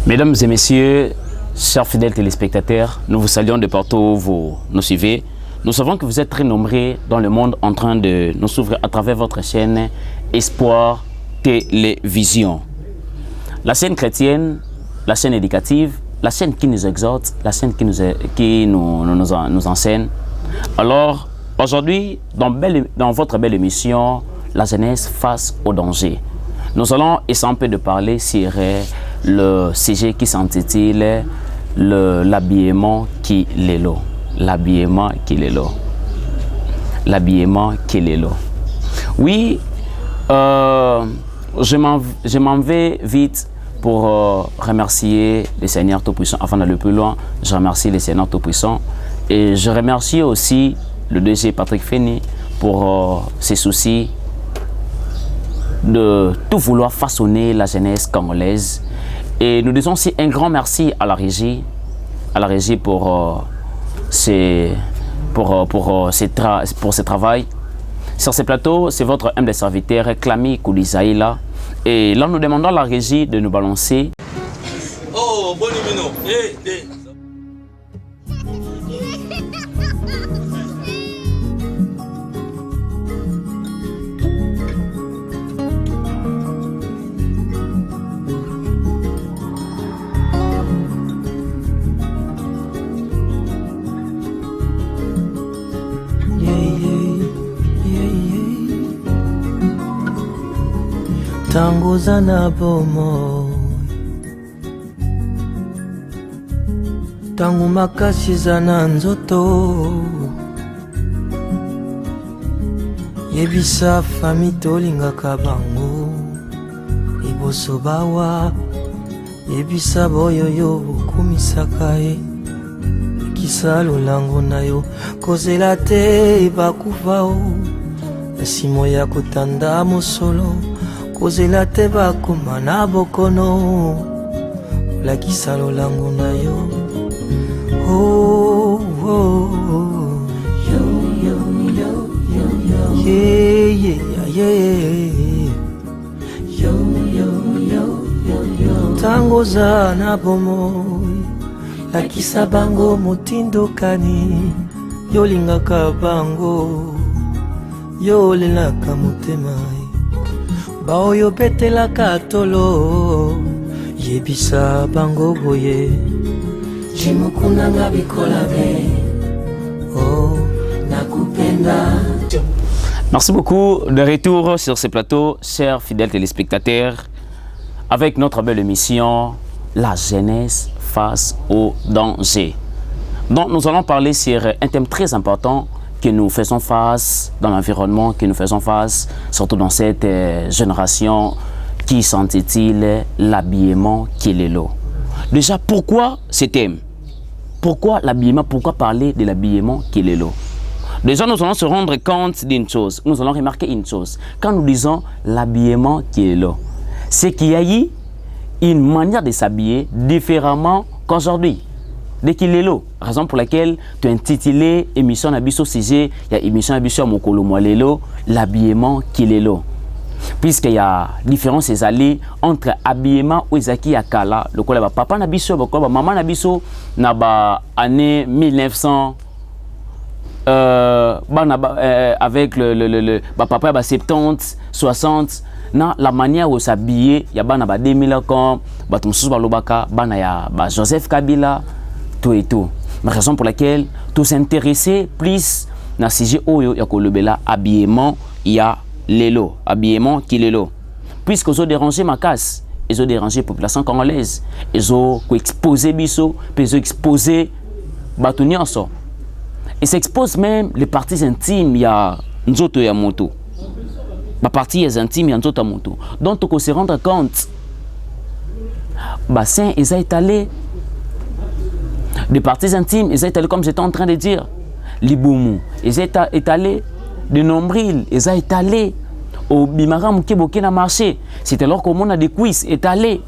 Mesdames et messieurs, chers fidèles téléspectateurs, nous vous saluons de partout où vous nous suivez. Nous savons que vous êtes très nombreux dans le monde en train de nous suivre à travers votre chaîne Espoir Télévision. La chaîne chrétienne, la chaîne éducative, la chaîne qui nous exhorte, la chaîne qui nous enseigne. Alors, aujourd'hui, dans votre belle émission, la jeunesse face au danger, nous allons essayer un peu de parler sur le sujet qui s'intitule l'habillement qui est là. L'habillement qui est là. L'habillement qui est là. Oui, je m'en vais vite pour remercier le Seigneur Tout-Puissant. Avant d'aller plus loin, je remercie le Seigneur Tout-Puissant. Et je remercie aussi le DG Patrick Feni pour ses soucis de tout vouloir façonner la jeunesse congolaise. Et nous disons aussi un grand merci à la régie pour ce travail. Sur ce plateau, c'est votre humble serviteur, Clami Koulizaïla. Et là, nous demandons à la régie de nous balancer. Oh, bon Imino. Tangoza na bomo tangu makasi na nzoto yebisa fami tolingaka bango liboso bawa yebisa boyoyo bukumisaka ye kisa lolango na yo kozela te bakufa o esimo ya kotanda mosolo kozela te bakoma na bokono lakisa lolango na yo oh, oh, oh. Yo, yo, yo, yo, yo. Yeah, yeah, yeah. Yo, yo, yo, yo, yo. Tangoza na bomoi lakisa bango motindokani yolingaka bango yolelaka motema baoyo betelaka tolo yebisa bango boye jimukunanga bikola be oh nakupenda. Merci beaucoup. De retour sur ce plateau, chers fidèles téléspectateurs, avec notre belle émission La jeunesse face au danger. Donc nous allons parler sur un thème très important que nous faisons face dans l'environnement, que nous faisons face surtout dans cette génération qui s'intitule l'habillement qui est là. Déjà, pourquoi ce thème? Pourquoi l'habillement? Pourquoi parler de l'habillement qui est là? Déjà, nous allons se rendre compte d'une chose. Nous allons remarquer une chose. Quand nous disons l'habillement qui est là, c'est qu'il y a eu une manière de s'habiller différemment qu'aujourd'hui. Dès qu'il est là, raison pour laquelle tu as intitulé émission Nabiso CG, il y a émission Nabiso Mokolo Moalelo, l'habillement qu'il est là. Puisqu'il y a différence entre habillement ou Izaki Akala, le papa Nabiso, maman Nabiso, naba année 1900, avec le papa 70, 60, na la manière où s'habiller, il y a 2000 comme Joseph Kabila. Tout et tout. La raison pour laquelle tout s'intéresser plus dans ce sujet où il y a habillement, il y a l'élo, habillement qui est là. Puisqu'ils ont dérangé ma casse, ils ont dérangé la population congolaise, ils ont exposé Bisso, puis ils ont exposé Batunianso. Ils s'exposent même les parties intimes, il y a Nzoto et Moto. Les parties intimes, il y a Nzoto et Moto. Donc, il faut se rendre compte, bassin, ils ont étalé. Des parties intimes, ils étaient comme j'étais en train de dire. Les boumous, ils étaient étalés. Des nombrils, ils étaient étalés. Au bimaram qui n'a marché. C'était alors qu'on a des cuisses étalées.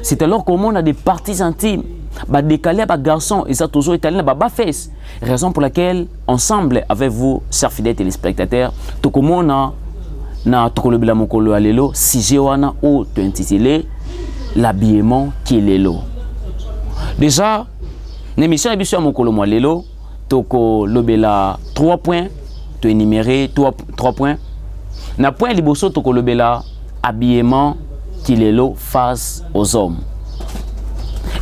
C'était alors qu'on a des parties intimes. Bah décalé à garçon, ils ont toujours étalé dans bas fesses. Raison pour laquelle, ensemble avec vous, chers fidèles téléspectateurs, tout comme on a tout le bilan mokolo alelo, si j'ai ou intitulé l'habillement qui est là. Déjà, l'émission est sur mon colo lelo, toko lobela 3 points, tu énumérer 3 points. Na point liboso toko lobela habillement qui lelo face aux hommes.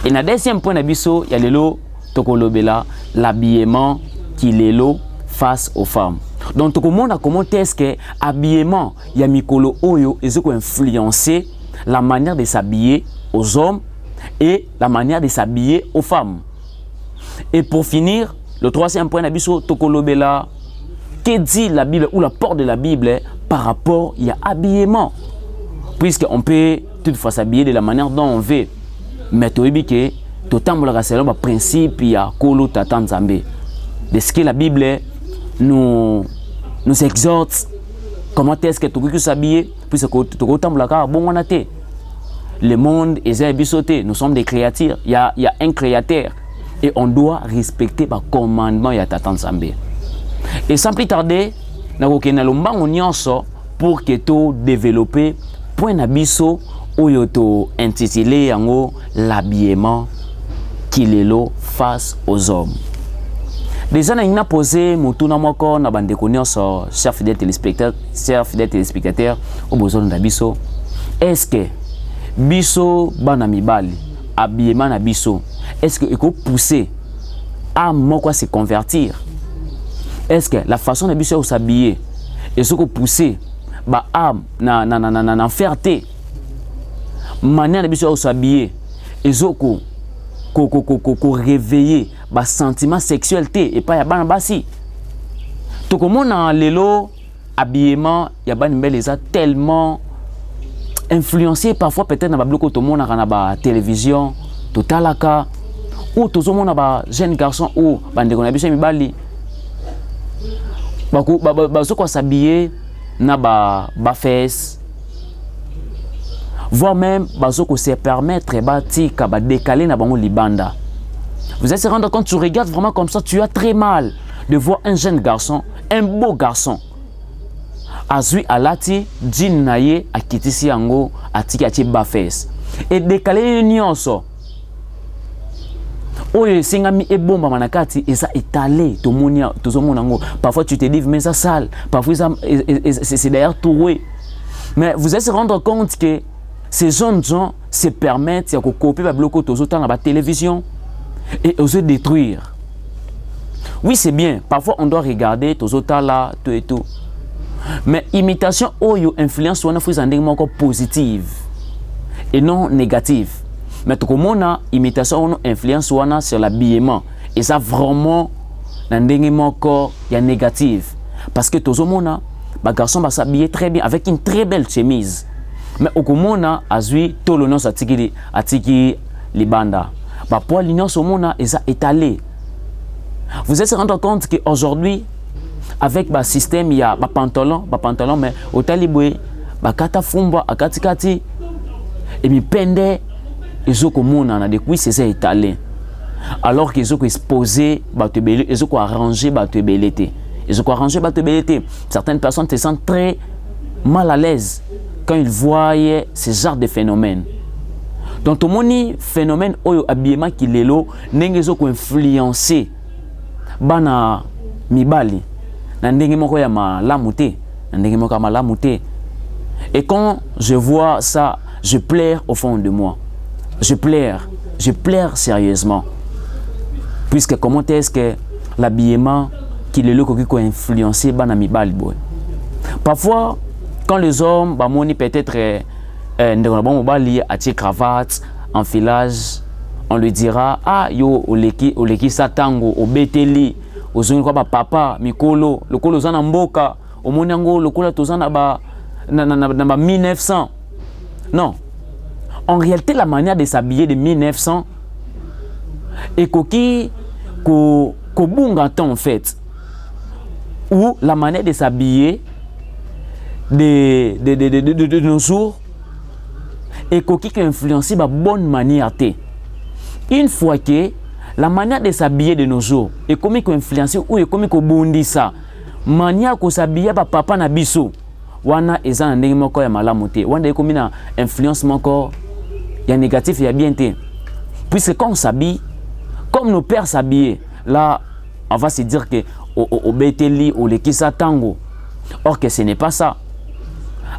Et na deuxième point nabiso ya lelo toko lobela l'habillement qui lelo face aux femmes. Donc toko mona comment est-ce que habillement ya mikolo oyo ezoko influencer la manière de s'habiller aux hommes et la manière de s'habiller aux femmes. Et pour finir, le troisième point nabiso toko lobela que dit la Bible ou la porte de la Bible par rapport à l'habillement. Puisqu'on peut toutefois s'habiller de la manière dont on veut. Mais tu sais que tout le principe il y a kolo tatan zambé. De ce que la Bible nous exhorte, comment est-ce que tu peux s'habiller, puisque le monde est abyssauté, nous sommes des créatures, il y a un créateur et on doit respecter le commandement de tatan zambé. Et sans plus tarder, nous allons pour que tu développes point d'abisso ou yoto intitulé l'habillement qui est là face aux hommes. Déjà, nous avons posé mon tour na bande connaissance, chers fidèles téléspectateurs, au besoin d'abisso. Est-ce que biso banamibali habillement na biso, est-ce que il faut pousser à moi se convertir? Est-ce que la façon de biso s'habiller et ce que pousser ba âme na fierté manière de biso s'habiller et ce que réveiller ba sentiment sexualité et pas ya bana basi to comme on lelo habillement ya bana mbele ça tellement influencé parfois peut-être na ba bloco to mona na ba télévision totalaka ou to zo mona ba jeune garçon ou bande ko na biso mibali bazo quoi s'habiller na ba fesses, voire même bazo ko se permettre batika ba décaler na bango libanda. Vous allez se rendre compte, tu regardes vraiment comme ça, tu as très mal de voir un jeune garçon, un beau garçon. Azui alati jean naye akitisi yango atiki ati ba fesses et décaler nyonso. Oye singami e bomba manakati et ça étalé tout monia tout ce monde. Parfois tu te dis mais ça sale, parfois c'est d'ailleurs troué. Mais vous allez se rendre compte que ces jeunes gens se permettent de copier le bloc tout dans la télévision et oser détruire. Oui, c'est bien, parfois on doit regarder tout autant là tout et tout. Mais imitation oyo influence on a fait un encore positive et non négative. Mais tout comme on a imitation influence sur l'habillement et ça vraiment encore il y a négatif parce que tout le monde a garçon va s'habiller très bien avec une très belle chemise mais au comme a azui tout le nom atiki libanda ba pour l'union au monde et ça étalé. Vous êtes se rendre compte que aujourd'hui avec le système il y a pantalon mais au taliboué ba kata fumba akatikati et mi pende ils ont comme on a des cuisses c'est étalé alors qu'ils ont exposé ils ont arrangé ils ont arrangé certaines personnes se sentent très mal à l'aise quand ils voient ce genre de phénomène. Donc tout le monde phénomène oyo habillement qui est là n'engagez pas influencer bana mibali na ndenge moko ya malamu te na ndenge moko ya malamu te et quand je vois ça je pleure au fond de moi. Je pleure sérieusement. Puisque comment est-ce que l'habillement qui est là qui a influencé Banami Balboy. Parfois, quand les hommes, peut-être à cravate, enfilage, on lui dira ah yo oleki satango obeteli ozongi kwa papa mikolo lokolo zana mboka omonango lokola tozana ba na 1900. Non. En réalité, la manière de s'habiller de 1900 et koki ko bunga temps en fait, ou la manière de s'habiller de nos jours et koki qui influencé la bonne manière. Une fois que la manière de s'habiller de nos jours et comment ko influencé ou et comment ko bondi ça, manière ko s'habiller ba papa na biso, wana eza ndenge moko ya malamu te, wana eko mina influence moko. Il y a négatif, il y a bien. Puisque quand on s'habille, Comme nos pères s'habillaient, là, on va se dire que au Beteli, au Lekisa Tango. Or que ce n'est pas ça.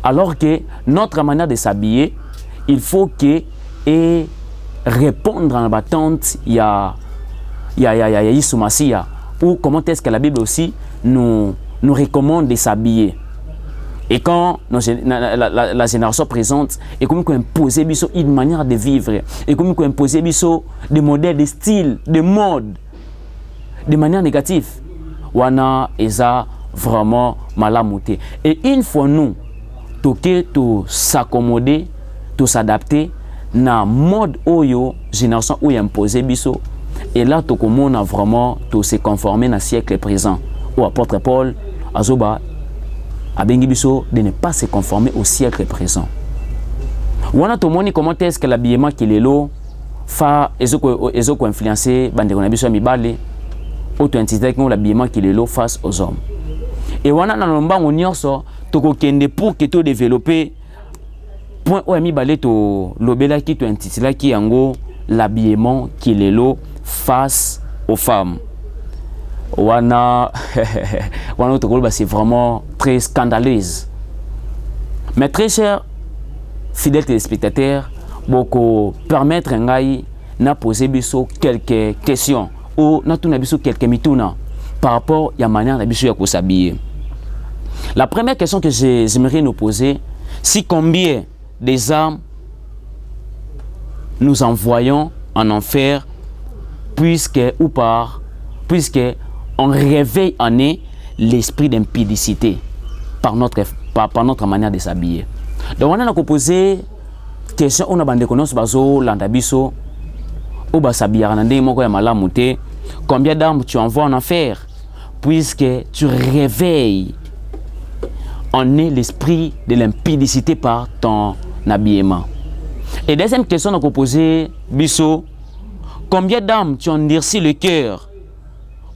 Alors que notre manière de s'habiller, il faut que et répondre à l'attente, il y a Yisumasiya, ou comment est-ce que la Bible aussi nous recommande de s'habiller. Et quand la génération présente, et comme qu'on impose une manière de vivre, et comme qu'on impose des modèles, des styles, des modes, de manière négative, wana eza vraiment malamouté. Et une fois nous, toquer, tout s'accommoder, tout s'adapter, na mode oyo, génération où imposé biso, et là, tout on a vraiment tout se conformer dans le siècle présent. Ou apôtre Paul, azoba, abengi biso de ne pas se conformer au siècle présent. Wana to moni comment est-ce que l'habillement qui est là, fa ezoko influencer bande ko na biso mibale, auto-intitulé que l'habillement qui est là face aux hommes. Et wana na lombango nyonso to ko kende pour que to développer point o mibale to lobela ki to intitulé ki yango l'habillement qui est là face aux femmes. Wana c'est vraiment très scandaleuse. Mais très cher fidèles téléspectateurs, beaucoup permettre ngai na poser biso quelques questions ou na tuna biso quelques mituna par rapport à la manière de biso ya s'habiller. La première question que j'aimerais nous poser, si combien des âmes nous envoyons en enfer puisque on réveille en eux l'esprit d'impudicité par notre manière de s'habiller. Donc on a posé question, on a bandé konos bazo landabiso ou basabia nande moko ya malamuté, combien d'âmes tu envoies en enfer puisque tu réveilles en eux l'esprit de l'impudicité par ton habillement. Et deuxième question, on a posé biso, combien d'âmes tu endurcis le cœur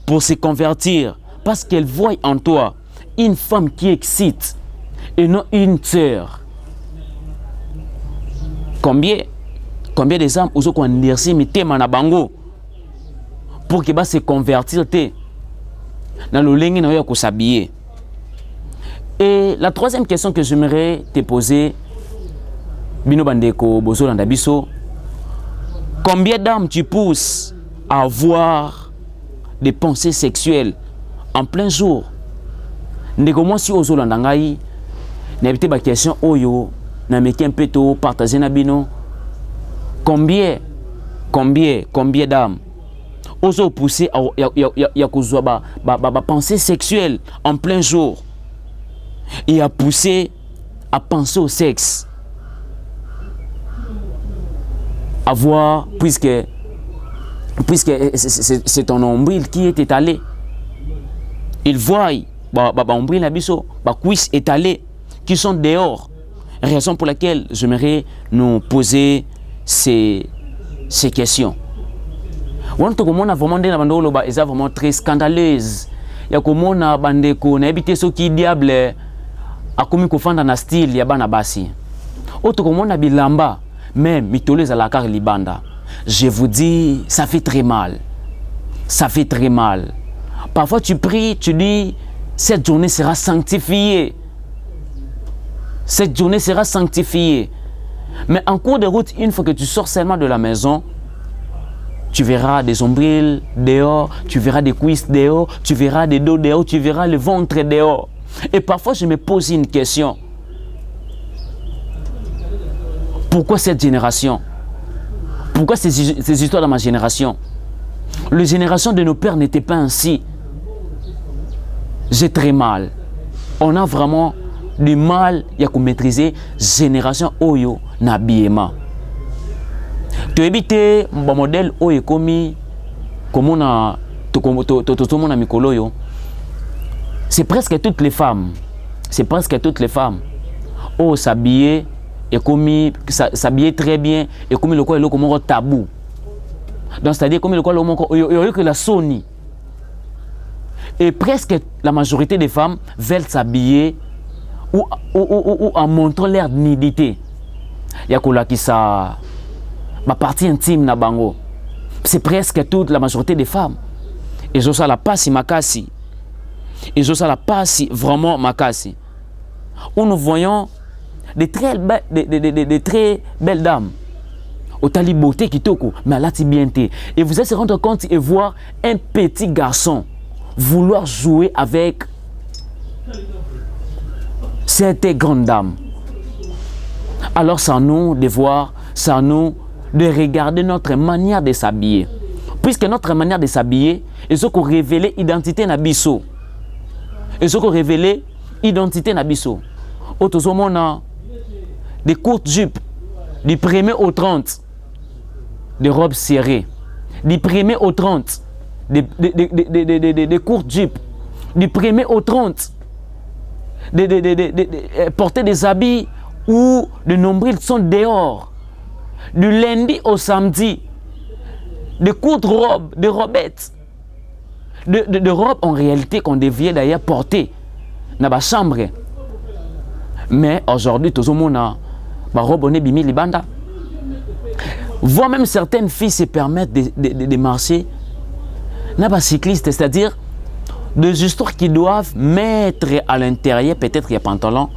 pour se convertir parce qu'elles voient en toi une femme qui excite et non une sœur. Combien des âmes ont endurci mi tema na bango pour que se convertir dans le lingue na yo ko s'habiller. Et la troisième question que j'aimerais te poser, Bino Bandeko Bozo Landabiso, combien d'âmes tu pousses à avoir des pensées sexuelles en plein jour? Ndeko moi si Ozo Landangai, n'habite ma question Oyo, n'ameki un peu tôt partager na bino. Combien d'âmes Ozo pousser à kozwa ba pensée sexuelle en plein jour et à pousser à penser au sexe? Avoir, puisque c'est ton nombril qui est étalé. Il voit nombril l'abisso, cuisse étalé, qui sont dehors. Raison pour laquelle j'aimerais nous poser ces questions. On a vraiment des vraiment très scandaleuses. Il y a comme on bande ko na habité ce qui diable a commis ko fanda na style ya bana basi. Autre comme on a bilamba. Même mitolés à la carte libanda, je vous dis, ça fait très mal. Ça fait très mal. Parfois tu pries, tu dis, cette journée sera sanctifiée. Cette journée sera sanctifiée. Mais en cours de route, une fois que tu sors seulement de la maison, tu verras des ombrils dehors, tu verras des cuisses dehors, tu verras des dos dehors, tu verras le ventre dehors. Et parfois je me pose une question. Pourquoi cette génération? Pourquoi ces histoires dans ma génération? La génération de nos pères n'était pas ainsi. J'ai très mal. On a vraiment du mal à maîtriser la génération Oyo n'habillement. Tu évites mon modèle Oyo komi comme on a mikoloyo. C'est presque toutes les femmes. C'est presque toutes les femmes. Oh, s'habiller. Et comme s'habiller très bien et comme le quoi est comme tabou. Donc c'est-à-dire comme le quoi il y a que la Sony. Et presque la majorité des femmes veulent s'habiller ou en montrant leur nudité. Il y a que là qui ça ma partie intime na bango. c'est presque toute la majorité des femmes. Et je ça la passe makasi. Et je ça la passe vraiment makasi. Où nous voyons de très belles dames. Au tali beauté kitoko, mais à la tibienté. Et vous allez se rendre compte et voir un petit garçon vouloir jouer avec cette grande dame. Alors c'est à nous de voir, c'est à nous de regarder notre manière de s'habiller. Puisque notre manière de s'habiller, ils ont révélé l'identité nabiso. Ils ont révélé l'identité nabiso. Autres hommes ont des courtes jupes, du 1er au 30, des robes serrées, du 1er au 30, des courtes jupes, du 1er au 30, porter des habits où les nombrils sont dehors, du lundi au samedi, de courtes robes, de robettes, de robes en réalité qu'on devait d'ailleurs porter dans la chambre. Mais aujourd'hui, tout le monde a des robes on est bimi libanda. Voire même certaines filles se permettent de marcher dans les cyclistes, c'est-à-dire des histoires qui doivent mettre à l'intérieur, peut-être il y a pantalon,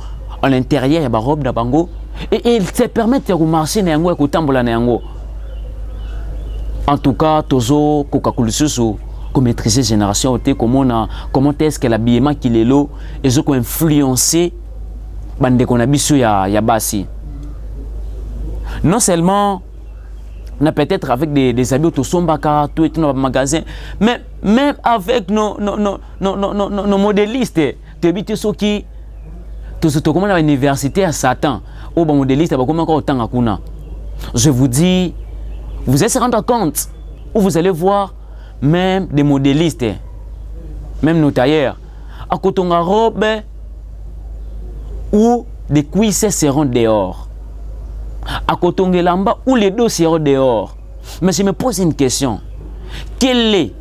à l'intérieur il y a des robes d'abango, et ils se permettent de marcher dans les routes. En tout cas, toujours qu'on maîtrise génération, comment est-ce que l'habillement qui est là, et ont influencé bande qu'on a bisu ya basi. Non seulement on a peut-être avec des habits au sombaka, tout et tout dans le magasin, mais même avec nos modélistes, tu habites ceux qui tout ce comment à l'université à Satan, au bon modéliste, comment encore autant à Kuna. Je vous dis, vous allez se rendre compte, où vous allez voir même des modélistes, même nos tailleurs, à côté de la robe, où des cuisses seront dehors. À côté de l'amba, où les dos seront dehors. Mais je me pose une question. Quelle est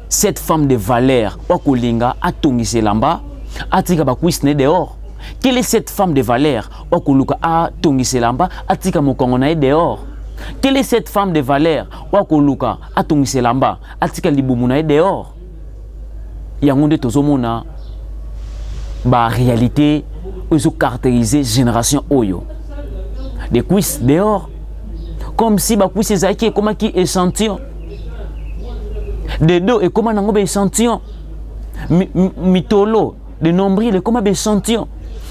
cette femme de valeur où Linga a tongissé l'amba, a tika ba cuisse dehors? Quelle est cette femme de valeur où Luka a tongissé l'amba, a tika mokongona dehors? Quelle est cette femme de valeur où Luka a tongissé l'amba, a tika libumuna dehors? Yangonde tozomona ba réalité ils ont caractérisé génération Oyo. Des cuisses dehors. Comme si les cuisses étaient comme qui échantillon. Des dos et comme un échantillon. Mitolo, des nombrils comme un échantillon.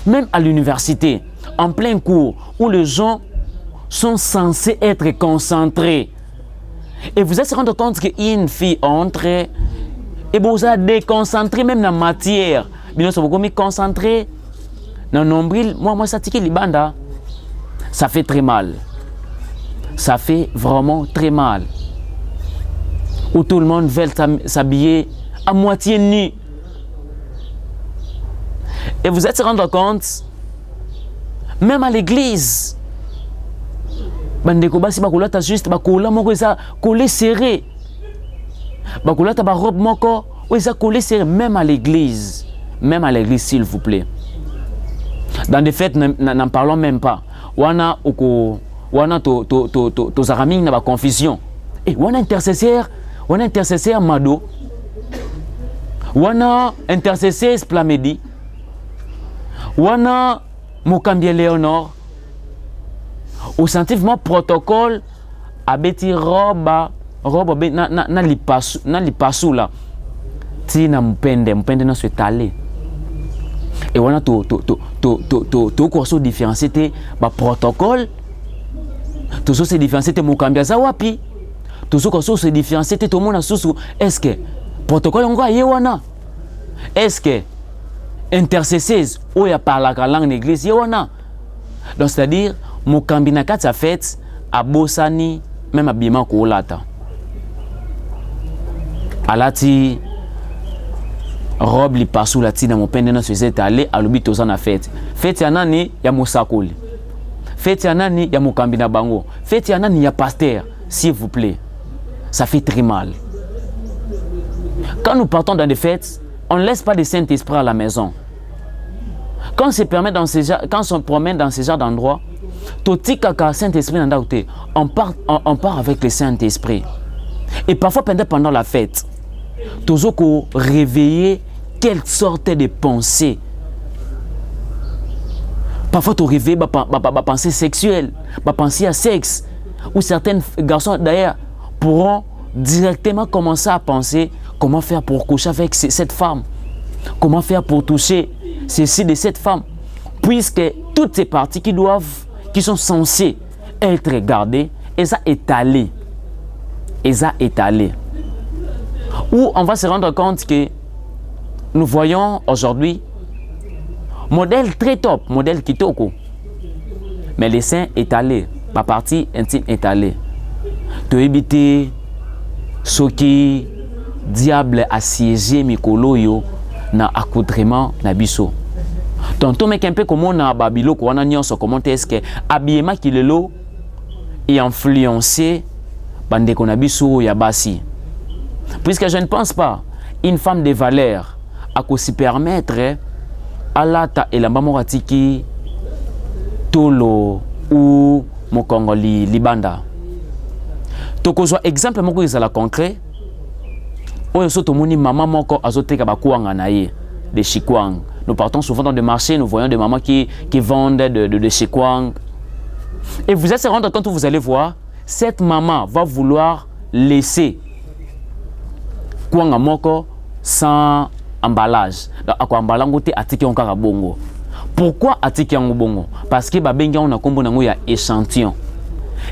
Même à l'université, en plein cours, où les gens sont censés être concentrés. Et vous allez se rendre compte qu'une fille entre et vous allez déconcentrer même dans la matière. Bien sûr, vous allez concentrer. Dans le nombril, moi, ça tique les bandes. Ça fait très mal. Ça fait vraiment très mal. Où tout le monde veut s'habiller à moitié nu. Et vous êtes se rendre compte, même à l'église, bandeko basi bakolata juste bakola moko eza collé serré. Bakolata ba robe moko eza collé serré même à l'église. Même à l'église, s'il vous plaît. Dans des fêtes, n'en parlons même pas. Wana to zaraming na ba confusion. Et wana intercesseur Mado. Wana intercesseur Splamedi. Wana Mokambie Léonore. Au scientifiquement protocole abeti robe na lipasu la. Tina mpende na swetale. Et on a tout différencié ba protocole, tout ça c'est différencié mon cambia zawapi, tout ça c'est différencié tout le monde a sous est-ce que protocole on va yewana, est-ce que intercesseuse ou ya parla la langue l'église yewana, donc c'est-à-dire mon cambina kat sa fête à bosani même habillement ko lata, alati robe li pasu la tina mopende na société aller à l'obito za na fête. Fête ya nani ya mosakoli. Fête ya nani ya mokambi na bango. Fête ya nani ya pasteur, s'il vous plaît. Ça fait très mal. Quand nous partons dans des fêtes, on ne laisse pas de Saint-Esprit à la maison. Quand on se promène dans ce genre d'endroit, on part avec le Saint-Esprit. Et parfois, pendant la fête, toujours qu'on réveiller quelle sorte de pensée. Parfois, tu réveilles ma pensée sexuelle, ma pensée à sexe. Ou certains garçons, d'ailleurs, pourront directement commencer à penser comment faire pour coucher avec cette femme. Comment faire pour toucher ceci de cette femme. Puisque toutes ces parties qui sont censées être gardées, elles sont étalées. Où on va se rendre compte que nous voyons aujourd'hui modèle très top, modèle kitoko. Mais les seins étalés, la partie intime étalée. Tu éviter ce qui diable assiégé mikolo yo na accoutrement na biso. Tantôt mec un peu comme on a babilo ko wana nyonso comment est-ce que habillement qui le lot est influencé bande ko na biso ya basi. Puisque je ne pense pas une femme de valeur à se permettre à la ta elamba moratiki tolo ou mokongoli libanda. Tokozwa exemple moko ezala concret. Oyo so tomoni maman moko azoteka bakuanga na ye de chikwang. Nous partons souvent dans des marchés, nous voyons des mamans qui vendent de chikwang. Et vous allez se rendre compte où vous allez voir, cette maman va vouloir laisser kuanga moko sans emballage. Donc emballango te atiki onkaka bongo. Pourquoi atiki yango bongo? Parce que babengi on a kombo nango ya échantillon.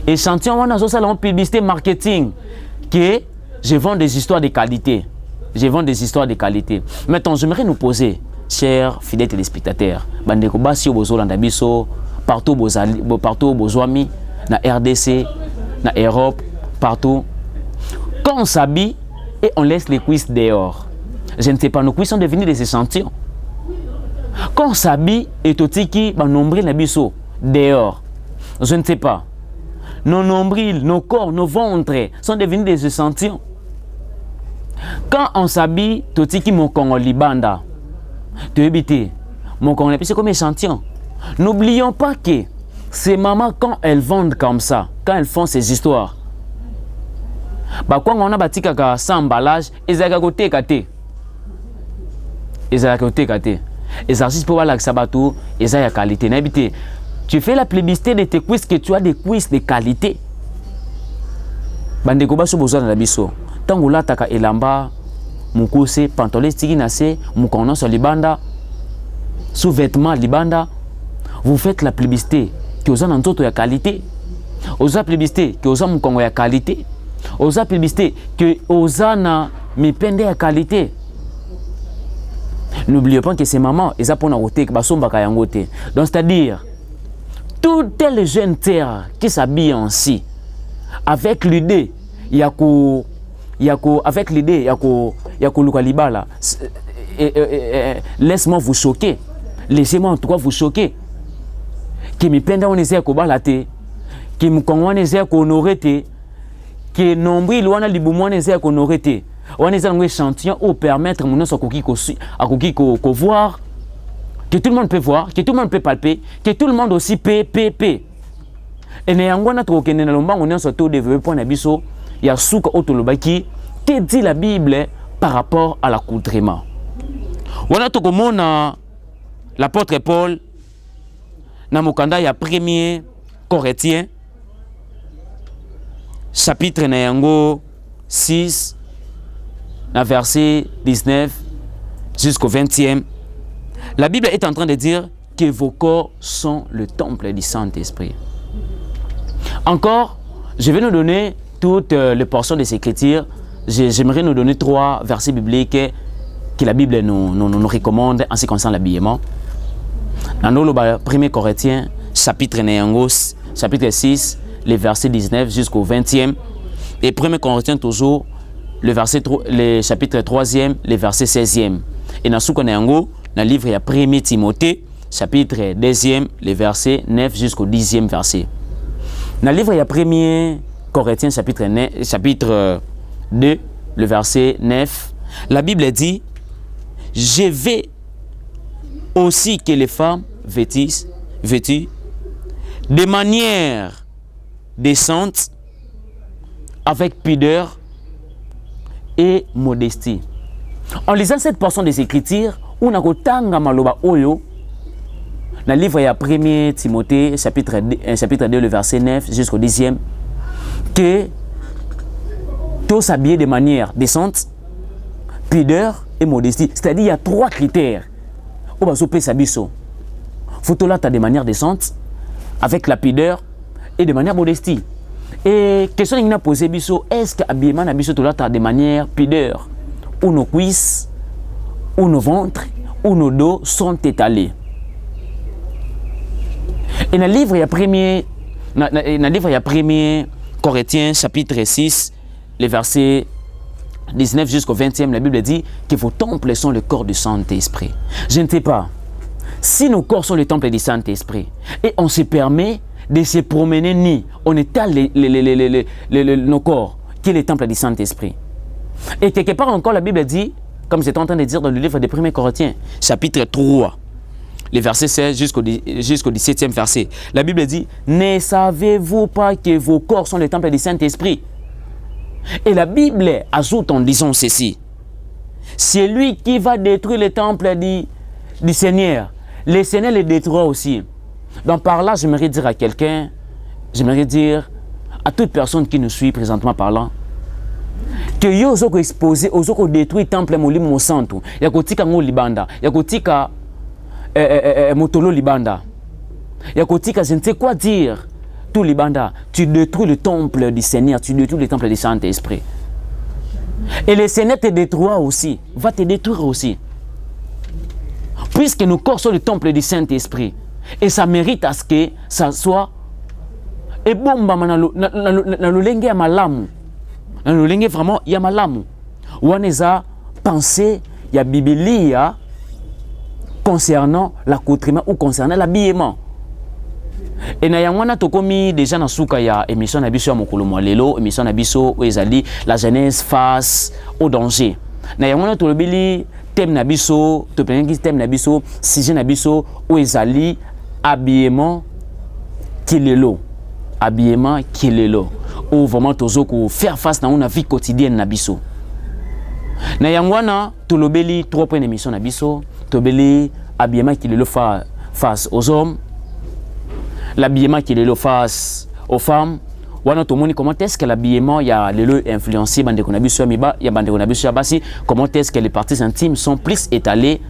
Échantillon on a ça la publicité marketing que je vends des histoires de qualité. Je vends des histoires de qualité. Maintenant, j'aimerais nous poser, chers fidèles téléspectateurs, bandeko basi bozolanda biso, partout bozwami, na RDC, na Europe, partout. Quand on s'habille et on laisse les cuisses dehors, je ne sais pas, nos cuisses sont devenues des échantillons. Quand on s'habille et totiki, ba nombril na biso dehors, je ne sais pas. Nos nombrils, nos corps, nos ventres sont devenus des échantillons. Quand on s'habille, totiki mon Congoli banda, tu éviter mon Congoli, c'est comme échantillon. N'oublions pas que ces mamans, quand elles vendent comme ça, quand elles font ces histoires, bah quand on a bâti kaka sans emballage, ils ont côté kate. Ils ont côté kate. Les artistes pour voir la sabato, ils ont la qualité. N'habiter. Tu fais la publicité de tes cuisses que tu as des cuisses de qualité. Bande koba so besoin na biso. Tango la taka elamba, mukose, pantalon stiki nase, mukono sur libanda, sous-vêtements libanda. Vous faites la publicité que vous avez un autre de qualité. Vous avez publicité que vous avez un Congo de qualité. Vous avez publicité que vous avez un mipende de qualité. N'oubliez pas que ces mamans, ils ont pour nous que basomba kayangote. Donc c'est-à-dire toutes les jeunes terres qui s'habillent ainsi, avec l'idée, laisse-moi vous choquer. Laissez-moi en tout cas vous choquer. Que mi penda on essaie ko balate, que mi kongo on essaie ko honorete, que nombril wana libumo on essaie ko honorete. On essaie un échantillon pour permettre mon so koki ko voir, que tout le monde peut voir, que tout le monde peut palper, que tout le monde aussi peut. Et néanmoins notre kende na lomba on so to développer point na biso ya suka otolobaki que dit la Bible par rapport à l'accoutrement. Wana to komona l'apôtre Paul na mokanda ya 1er Corinthiens chapitre na yango 6 na verset 19 jusqu'au 20e. La Bible est en train de dire que vos corps sont le temple du Saint-Esprit. Encore, je vais nous donner toutes les portions de ces écritures. J'aimerais nous donner 3 versets bibliques que la Bible nous recommande en ce qui concerne l'habillement. Dans le 1er Corinthiens, chapitre 6, les versets 19 jusqu'au 20e. Et 1er Corinthiens toujours, le chapitre 3e, les versets 16e. Et dans le livre, il y a 1er Timothée, chapitre 2e, les versets 9 jusqu'au 10e verset. Dans le livre, il y a 1er Corinthiens, chapitre 2, le verset 9. La Bible dit, je veux aussi que les femmes vêtues de manière décente, avec pudeur et modestie. En lisant cette portion des Écritures, on a kotanga maloba oyo, dans le livre, il y a 1 Timothée, chapitre 2, le verset 9 jusqu'au 10e, que tous s'habiller de manière décente, pudeur et modestie. C'est-à-dire, il y a 3 critères. Au basope sabiso. Faut là de manière décente, avec la pudeur et de manière modestie. Et question qu'il a posé biso, est-ce que l'habillement na biso là de manière pudeur, où nos cuisses, où nos ventres, où nos dos sont étalés? Et dans le livre, il y a 1 Corinthiens, chapitre 6, les versets 19 jusqu'au 20e, la Bible dit que vos temples sont le corps du Saint-Esprit. Je ne sais pas si nos corps sont le temple du Saint-Esprit et on se permet de se promener ni on étale nos corps, qui est le temple du Saint-Esprit. Et quelque part encore, la Bible dit, comme j'étais en train de dire dans le livre des 1 Corinthiens, chapitre 3, les versets 16 jusqu'au 17e verset. La Bible dit, ne savez-vous pas que vos corps sont le temple du Saint-Esprit? Et la Bible ajoute en disant ceci, c'est lui qui va détruire le temple du Seigneur. Le Seigneur le détruira aussi. Donc par là, j'aimerais dire à quelqu'un, j'aimerais dire à toute personne qui nous suit présentement parlant, que yo ozoko exposé, ozoko détruire le temple molimo santo, ya kotika ngo libanda, ya kotika motolo libanda, ya kotika je ne sais quoi dire, tout libanda, tu détruis le temple du Seigneur, tu détruis le temple du Saint-Esprit. Et le Seigneur te détruira aussi, va te détruire aussi. Puisque nos corps sont le temple du Saint-Esprit. Et ça mérite à ce que ça soit et bon na lolenge ya malamu. Na lolenge vraiment ya malamu. Waneza penser ya Biblia concernant l'accoutrement ou concernant l'habillement. Et na yangwana tokomi déjà na suka ya émission na biso ya mokolo lelo, émission na biso o ezali la jeunesse face au danger. Na yangwana tolobeli thème na biso, to pengi thème na biso, sujet na biso o ezali habillement kilelo. Habillement kilelo. Ou vraiment tozoko faire face na une vie quotidienne na biso. Na yangwana tolobeli 3 points d'émission na biso, tobeli habillement kilelo face aux hommes, l'habillement kilelo face aux femmes. Wana tomoni comment est-ce que l'habillement ya lelo influencé bande ko na biso miba ya bande ko na biso basi, comment est-ce que les parties intimes sont plus étalées.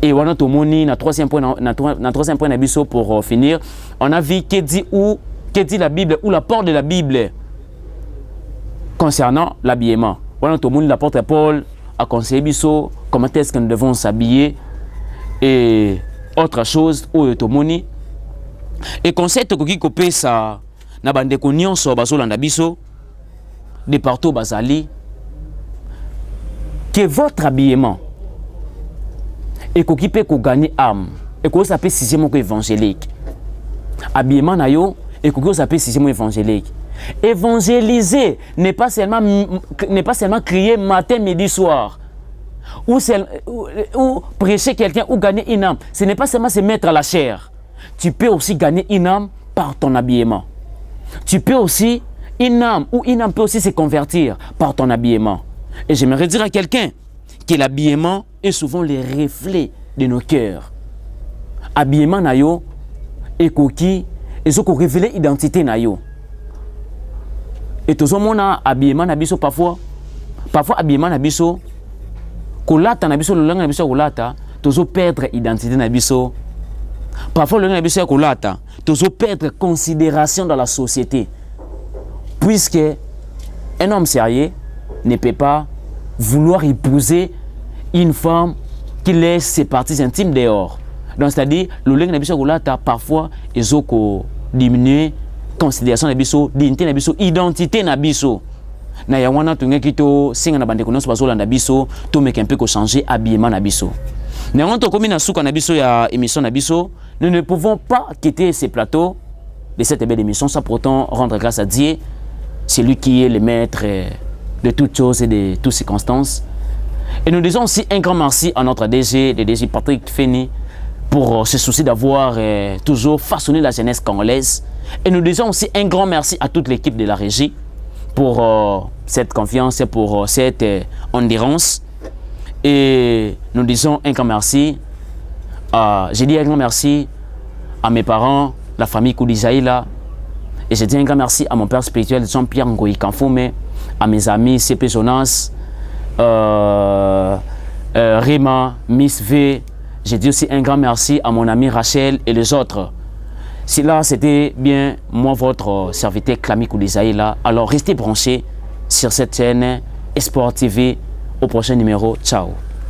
Et wana tomoni na troisième point na biso pour finir, on a vu que dit la Bible ou l'apport de la Bible concernant l'habillement. Wana tomoni l'apôtre Paul a conseillé biso comment est-ce que nous devons s'habiller et autre chose ou tomoni et conseil tokoki kopé ça na bande ko nyonso bazolanda biso de partout bazali que votre habillement et qu'on peut gagner âme et qu'on s'appelle sixième évangélique. Habillement na yo et qu'on s'appelle sixième évangélique. Évangéliser n'est pas seulement crier matin, midi, soir ou prêcher quelqu'un ou gagner une âme. Ce n'est pas seulement se mettre à la chair. Tu peux aussi gagner une âme par ton habillement. Tu peux aussi une âme peut aussi se convertir par ton habillement. Et j'aimerais dire à quelqu'un que l'habillement est souvent le reflet de nos cœurs. Habillement na yo et koki et zo ko révéler identité na yo. Et tout mona habillement na biso parfois habillement na biso kolata na biso lolanga na biso kolata tozo perdre identité na biso. Parfois lolanga na biso kolata tozo perdre considération dans la société. Puisque un homme sérieux ne peut pas vouloir épouser une femme qui laisse ses parties intimes dehors. Donc c'est-à-dire le leng na biso kolata parfois ezoko diminuer considération na biso, dignité na biso, identité na biso. Na yawana tungeki to singa na bande konoso bazola na biso, to meke un peu ko changer habillement na biso. Na yawana to komi na suka na biso ya émission na biso, nous ne pouvons pas quitter ces plateaux de cette belle émission sans pourtant rendre grâce à Dieu, c'est lui qui est le maître de toutes choses et de toutes circonstances. Et nous disons aussi un grand merci à notre DG, le DG Patrick Feni, pour ce souci d'avoir toujours façonné la jeunesse congolaise. Et nous disons aussi un grand merci à toute l'équipe de la régie pour cette confiance et pour cette endurance. Et nous disons un grand merci. J'ai dit un grand merci à mes parents, la famille Koudizaïla. Et j'ai dit un grand merci à mon père spirituel, Jean-Pierre Ngoï Kanfoume, à mes amis CP Jonas, Rima, Miss V. J'ai dit aussi un grand merci à mon ami Rachel et les autres. Si là, c'était bien moi, votre serviteur Klami Koudizaïla. Alors restez branchés sur cette chaîne Espoir TV. Au prochain numéro. Ciao.